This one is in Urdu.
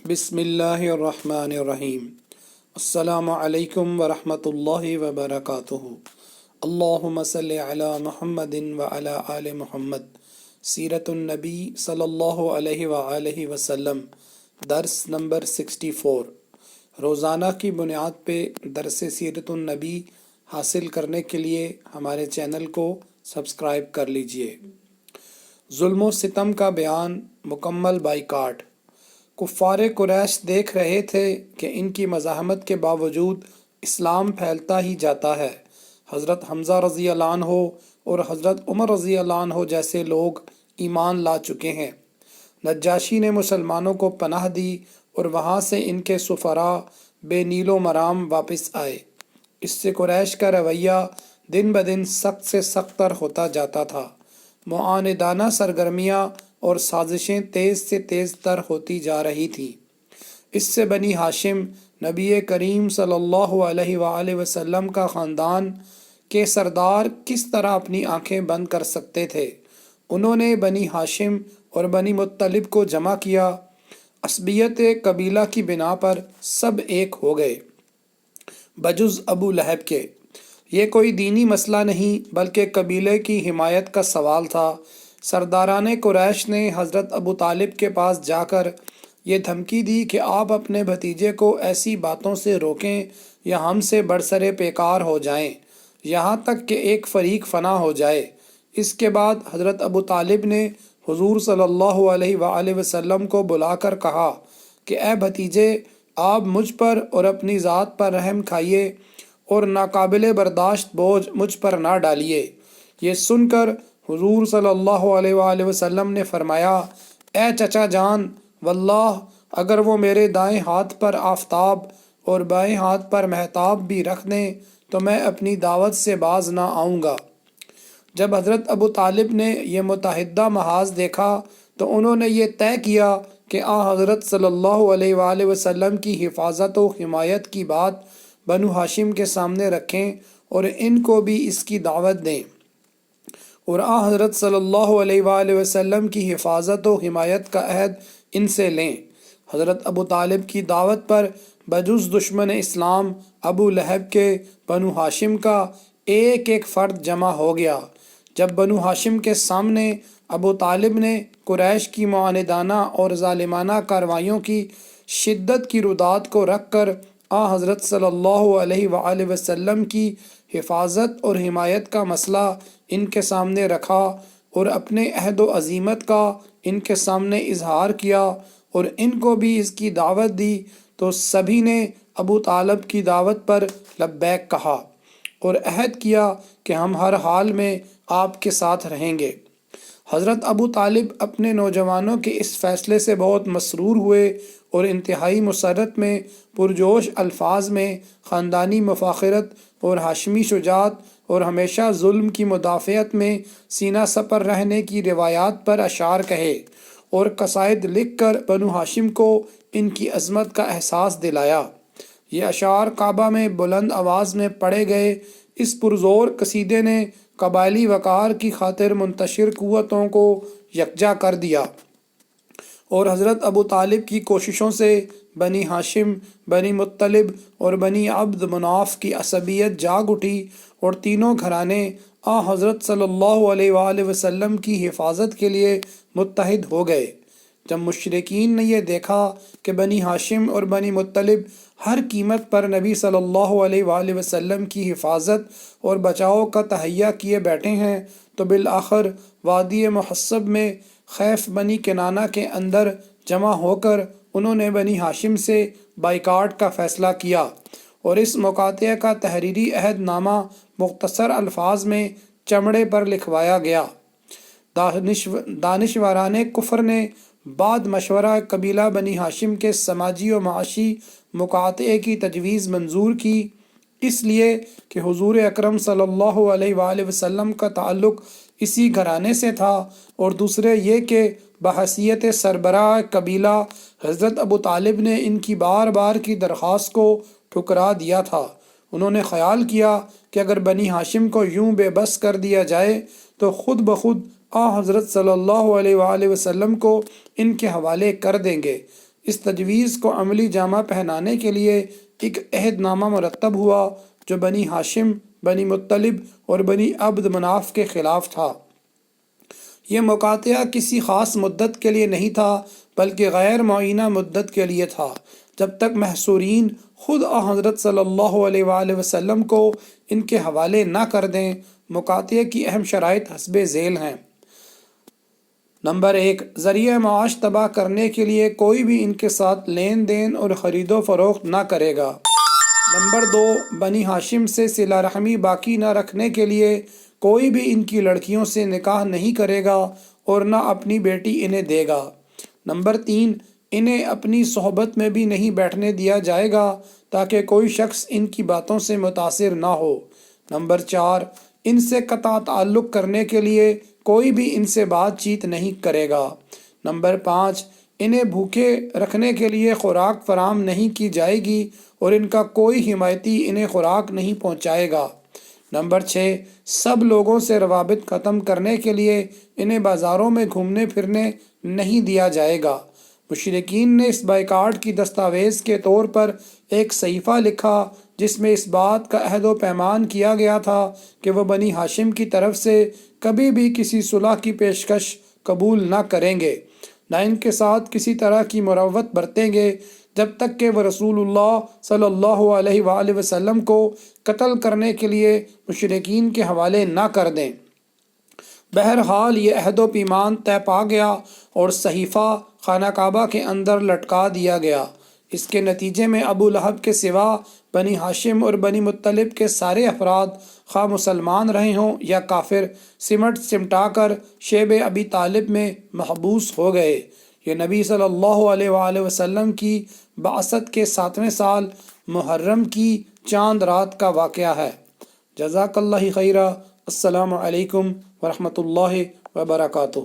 بسم اللہ الرحمن الرحیم۔ السلام علیکم ورحمۃ اللہ وبرکاتہ۔ اللہم صلی علی محمد وعلی آل محمد۔ سیرت النبی صلی اللہ علیہ وآلہ وسلم، درس نمبر 64۔ روزانہ کی بنیاد پہ درس سیرت النبی حاصل کرنے کے لیے ہمارے چینل کو سبسکرائب کر لیجئے۔ ظلم و ستم کا بیان، مکمل بائیکاٹ۔ کفار قریش دیکھ رہے تھے کہ ان کی مزاحمت کے باوجود اسلام پھیلتا ہی جاتا ہے۔ حضرت حمزہ رضی اللہ عنہ اور حضرت عمر رضی اللہ عنہ جیسے لوگ ایمان لا چکے ہیں۔ نجاشی نے مسلمانوں کو پناہ دی اور وہاں سے ان کے سفراء بے نیل و مرام واپس آئے۔ اس سے قریش کا رویہ دن بدن سخت سے سخت تر ہوتا جاتا تھا۔ معاندانہ سرگرمیاں اور سازشیں تیز سے تیز تر ہوتی جا رہی تھیں۔ اس سے بنی ہاشم نبی کریم صلی اللہ علیہ وآلہ وسلم کا خاندان کے سردار کس طرح اپنی آنکھیں بند کر سکتے تھے؟ انہوں نے بنی ہاشم اور بنی مطلب کو جمع کیا۔ عصبیت قبیلہ کی بنا پر سب ایک ہو گئے بجز ابو لہب کے۔ یہ کوئی دینی مسئلہ نہیں بلکہ قبیلے کی حمایت کا سوال تھا۔ سرداران قریش نے حضرت ابو طالب کے پاس جا کر یہ دھمکی دی کہ آپ اپنے بھتیجے کو ایسی باتوں سے روکیں یا ہم سے برسر پیکار ہو جائیں، یہاں تک کہ ایک فریق فنا ہو جائے۔ اس کے بعد حضرت ابو طالب نے حضور صلی اللہ علیہ وآلہ وسلم کو بلا کر کہا کہ اے بھتیجے، آپ مجھ پر اور اپنی ذات پر رحم کھائیے اور ناقابل برداشت بوجھ مجھ پر نہ ڈالیے۔ یہ سن کر حضور صلی اللہ علیہ وآلہ وسلم نے فرمایا، اے چچا جان، واللہ اگر وہ میرے دائیں ہاتھ پر آفتاب اور بائیں ہاتھ پر مہتاب بھی رکھ دیں تو میں اپنی دعوت سے باز نہ آؤں گا۔ جب حضرت ابو طالب نے یہ متحدہ محاذ دیکھا تو انہوں نے یہ طے کیا کہ حضرت صلی اللہ علیہ وآلہ وسلم کی حفاظت و حمایت کی بات بنو ہاشم کے سامنے رکھیں اور ان کو بھی اس کی دعوت دیں، اور حضرت صلی اللہ علیہ وآلہ وسلم کی حفاظت و حمایت کا عہد ان سے لیں۔ حضرت ابو طالب کی دعوت پر بجز دشمن اسلام ابو لہب کے بنو ہاشم کا ایک ایک فرد جمع ہو گیا۔ جب بنو ہاشم کے سامنے ابو طالب نے قریش کی معاندانہ اور ظالمانہ کارروائیوں کی شدت کی ردات کو رکھ کر حضرت صلی اللہ علیہ وآلہ وسلم کی حفاظت اور حمایت کا مسئلہ ان کے سامنے رکھا اور اپنے عہد و عزیمت کا ان کے سامنے اظہار کیا اور ان کو بھی اس کی دعوت دی، تو سبھی نے ابو طالب کی دعوت پر لبیک کہا اور عہد کیا کہ ہم ہر حال میں آپ کے ساتھ رہیں گے۔ حضرت ابو طالب اپنے نوجوانوں کے اس فیصلے سے بہت مسرور ہوئے اور انتہائی مسرت میں پرجوش الفاظ میں خاندانی مفاخرت اور ہاشمی شجاعت اور ہمیشہ ظلم کی مدافعت میں سینہ سپر رہنے کی روایات پر اشعار کہے اور قصائد لکھ کر بنو ہاشم کو ان کی عظمت کا احساس دلایا۔ یہ اشعار کعبہ میں بلند آواز میں پڑھے گئے۔ اس پرزور قصیدے نے قبائلی وقار کی خاطر منتشر قوتوں کو یکجا کر دیا اور حضرت ابو طالب کی کوششوں سے بنی ہاشم، بنی مطلب اور بنی عبد مناف کی عصبیت جاگ اٹھی اور تینوں گھرانے حضرت صلی اللہ علیہ وآلہ وسلم کی حفاظت کے لیے متحد ہو گئے۔ جب مشرکین نے یہ دیکھا کہ بنی ہاشم اور بنی مطلب ہر قیمت پر نبی صلی اللہ علیہ وآلہ وسلم کی حفاظت اور بچاؤ کا تہیہ کیے بیٹھے ہیں تو بالآخر وادی محصب میں خیف بنی کنانہ کے اندر جمع ہو کر انہوں نے بنی ہاشم سے بائیکاٹ کا فیصلہ کیا اور اس مقاطعے کا تحریری عہد نامہ مختصر الفاظ میں چمڑے پر لکھوایا گیا۔ دانشوران کفر نے بعد مشورہ قبیلہ بنی ہاشم کے سماجی و معاشی مقاطعے کی تجویز منظور کی، اس لیے کہ حضور اکرم صلی اللہ علیہ وآلہ وسلم کا تعلق اسی گھرانے سے تھا، اور دوسرے یہ کہ بحیثیت سربراہ قبیلہ حضرت ابو طالب نے ان کی بار بار کی درخواست کو ٹھکرا دیا تھا۔ انہوں نے خیال کیا کہ اگر بنی ہاشم کو یوں بے بس کر دیا جائے تو خود بخود حضرت صلی اللہ علیہ وآلہ وسلم کو ان کے حوالے کر دیں گے۔ اس تجویز کو عملی جامہ پہنانے کے لیے ایک عہد نامہ مرتب ہوا جو بنی ہاشم، بنی مطلب اور بنی عبد مناف کے خلاف تھا۔ یہ مقاطعہ کسی خاص مدت کے لیے نہیں تھا بلکہ غیر معینہ مدت کے لیے تھا، جب تک محصورین خود حضرت صلی اللہ علیہ وآلہ وسلم کو ان کے حوالے نہ کر دیں۔ مقاطعے کی اہم شرائط حسب ذیل ہیں۔ نمبر 1، ذریعہ معاش تباہ کرنے کے لیے کوئی بھی ان کے ساتھ لین دین اور خرید و فروخت نہ کرے گا۔ نمبر 2، بنی ہاشم سے صلہ رحمی باقی نہ رکھنے کے لیے کوئی بھی ان کی لڑکیوں سے نکاح نہیں کرے گا اور نہ اپنی بیٹی انہیں دے گا۔ نمبر 3، انہیں اپنی صحبت میں بھی نہیں بیٹھنے دیا جائے گا تاکہ کوئی شخص ان کی باتوں سے متاثر نہ ہو۔ نمبر 4، ان سے قطع تعلق کرنے کے لیے کوئی بھی ان سے بات چیت نہیں کرے گا۔ نمبر 5، انہیں بھوکے رکھنے کے لیے خوراک فراہم نہیں کی جائے گی اور ان کا کوئی حمایتی انہیں خوراک نہیں پہنچائے گا۔ نمبر 6، سب لوگوں سے روابط ختم کرنے کے لیے انہیں بازاروں میں گھومنے پھرنے نہیں دیا جائے گا۔ مشرکین نے اس بائیکاٹ کی دستاویز کے طور پر ایک صحیفہ لکھا جس میں اس بات کا عہد و پیمان کیا گیا تھا کہ وہ بنی ہاشم کی طرف سے کبھی بھی کسی صلح کی پیشکش قبول نہ کریں گے، نہ ان کے ساتھ کسی طرح کی مروت برتیں گے جب تک کہ وہ رسول اللہ صلی اللہ علیہ وآلہ وسلم کو قتل کرنے کے لیے مشرکین کے حوالے نہ کر دیں۔ بہرحال یہ عہد و پیمان طے پا گیا اور صحیفہ خانہ کعبہ کے اندر لٹکا دیا گیا۔ اس کے نتیجے میں ابو لہب کے سوا بنی ہاشم اور بنی مطلب کے سارے افراد، خواہ مسلمان رہے ہوں یا کافر، سمٹ سمٹا کر شیب ابی طالب میں محبوس ہو گئے۔ یہ نبی صلی اللہ علیہ وآلہ وسلم کی بعثت کے 7ویں سال محرم کی چاند رات کا واقعہ ہے۔ جزاک اللہ خیرہ۔ السلام علیکم ورحمۃ اللہ وبرکاتہ۔